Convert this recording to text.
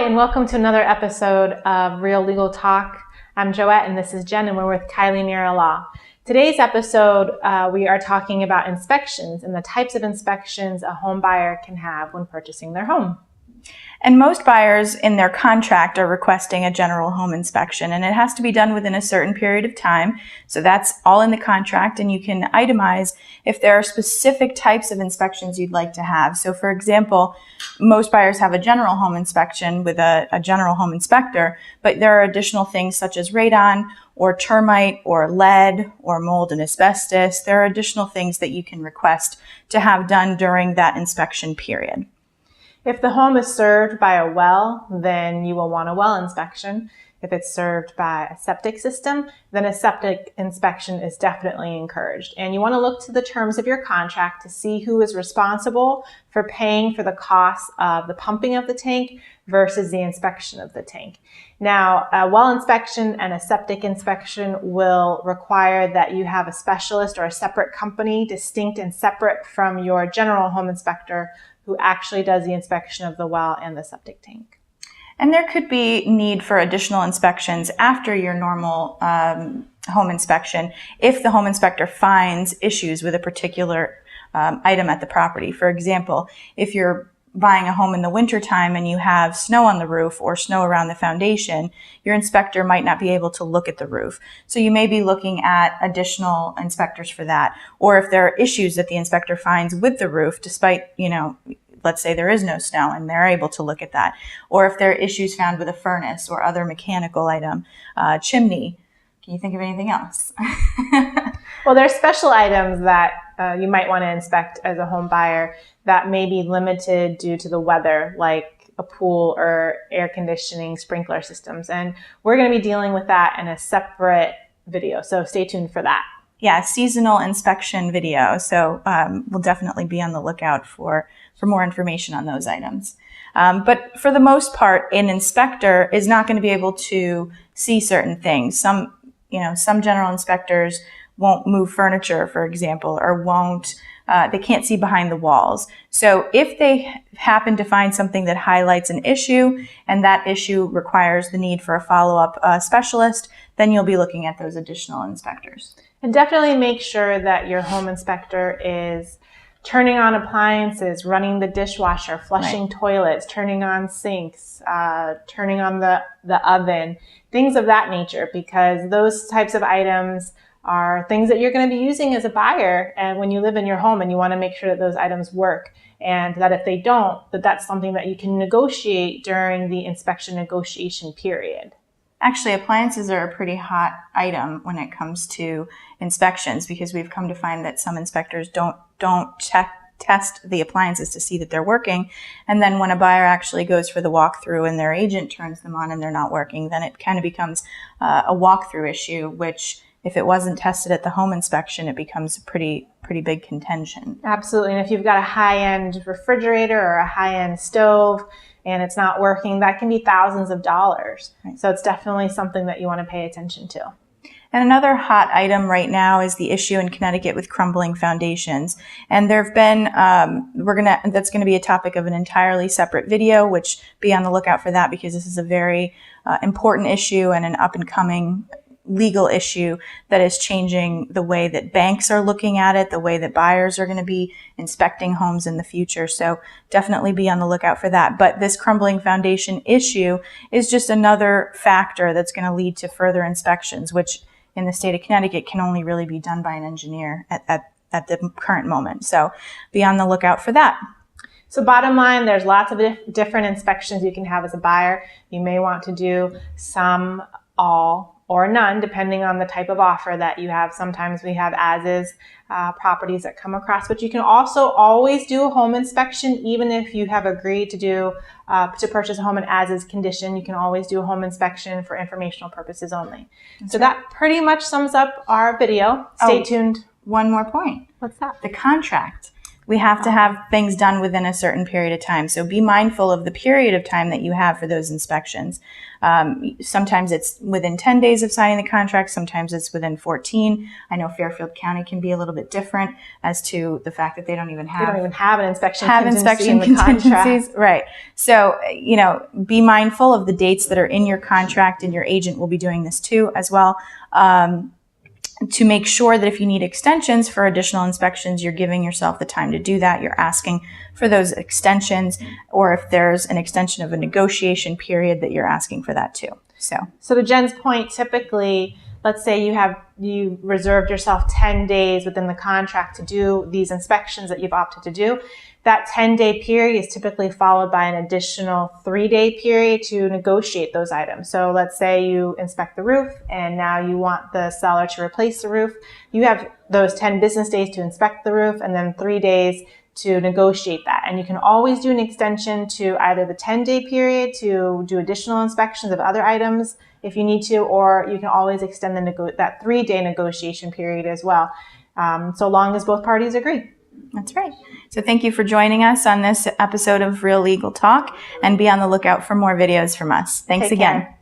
and welcome to another episode of Real Legal Talk. I'm Joette and this is Jen, and we're with KEILY, Mira Law. Today's episode, we are talking about inspections and the types of inspections a home buyer can have when purchasing their home. And most buyers in their contract are requesting a general home inspection, and it has to be done within a certain period of time. So that's all in the contract, and you can itemize if there are specific types of inspections you'd like to have. So for example, most buyers have a general home inspection with a general home inspector, but there are additional things such as radon or termite or lead or mold and asbestos. There are additional things that you can request to have done during that inspection period. If the home is served by a well, then you will want a well inspection. If it's served by a septic system, then a septic inspection is definitely encouraged. And you want to look to the terms of your contract to see who is responsible for paying for the cost of the pumping of the tank versus the inspection of the tank. Now, a well inspection and a septic inspection will require that you have a specialist or a separate company, distinct and separate from your general home inspector, who actually does the inspection of the well and the septic tank. And there could be need for additional inspections after your normal home inspection if the home inspector finds issues with a particular item at the property. For example, if you're buying a home in the wintertime and you have snow on the roof or snow around the foundation, your inspector might not be able to look at the roof. So you may be looking at additional inspectors for that. Or if there are issues that the inspector finds with the roof, despite, let's say there is no snow and they're able to look at that. Or if there are issues found with a furnace or other mechanical item, chimney. Can you think of anything else? Well, there's special items that you might want to inspect as a home buyer that may be limited due to the weather, like a pool or air conditioning sprinkler systems. And we're going to be dealing with that in a separate video, so stay tuned for that. Yeah, seasonal inspection video. So we'll definitely be on the lookout for more information on those items. But for the most part, an inspector is not going to be able to see certain things. Some general inspectors won't move furniture, for example, or they can't see behind the walls. So if they happen to find something that highlights an issue and that issue requires the need for a follow-up specialist, then you'll be looking at those additional inspectors. And definitely make sure that your home inspector is turning on appliances, running the dishwasher, flushing toilets, turning on sinks, turning on the oven, things of that nature, because those types of items are things that you're going to be using as a buyer and when you live in your home, and you want to make sure that those items work, and that if they don't, that's something that you can negotiate during the inspection negotiation period. Actually, appliances are a pretty hot item when it comes to inspections, because we've come to find that some inspectors don't test the appliances to see that they're working. And then when a buyer actually goes for the walkthrough and their agent turns them on and they're not working, then it kind of becomes a walkthrough issue, which if it wasn't tested at the home inspection, it becomes a pretty big contention. Absolutely. And if you've got a high-end refrigerator or a high-end stove and it's not working, that can be thousands of dollars. Right. So it's definitely something that you want to pay attention to. And another hot item right now is the issue in Connecticut with crumbling foundations. And there have been, that's going to be a topic of an entirely separate video, which be on the lookout for that, because this is a very important issue and an up-and-coming legal issue that is changing the way that banks are looking at it, the way that buyers are going to be inspecting homes in the future. So definitely be on the lookout for that. But this crumbling foundation issue is just another factor that's going to lead to further inspections, which in the state of Connecticut can only really be done by an engineer at the current moment. So be on the lookout for that. So bottom line, there's lots of different inspections you can have as a buyer. You may want to do some, all, or none, depending on the type of offer that you have. Sometimes we have as-is properties that come across, but you can also always do a home inspection, even if you have agreed to purchase a home in as-is condition. You can always do a home inspection for informational purposes only. So that pretty much sums up our video. Stay tuned. One more point. What's that? The contract. We have to have things done within a certain period of time. So be mindful of the period of time that you have for those inspections. Sometimes it's within 10 days of signing the contract. Sometimes it's within 14. I know Fairfield County can be a little bit different as to the fact that they don't even have an inspection contingencies. Right. So, be mindful of the dates that are in your contract, and your agent will be doing this too as well. To make sure that if you need extensions for additional inspections, you're giving yourself the time to do that. You're asking for those extensions, or if there's an extension of a negotiation period, that you're asking for that too. So to Jen's point, typically, let's say you reserved yourself 10 days within the contract to do these inspections that you've opted to do. That 10-day period is typically followed by an additional 3-day period to negotiate those items. So let's say you inspect the roof and now you want the seller to replace the roof. You have those 10 business days to inspect the roof and then 3 days to negotiate that. And you can always do an extension to either the 10-day period to do additional inspections of other items if you need to, or you can always extend that 3-day negotiation period as well, so long as both parties agree. That's right. So thank you for joining us on this episode of Real Legal Talk, and be on the lookout for more videos from us. Thanks again. Take care.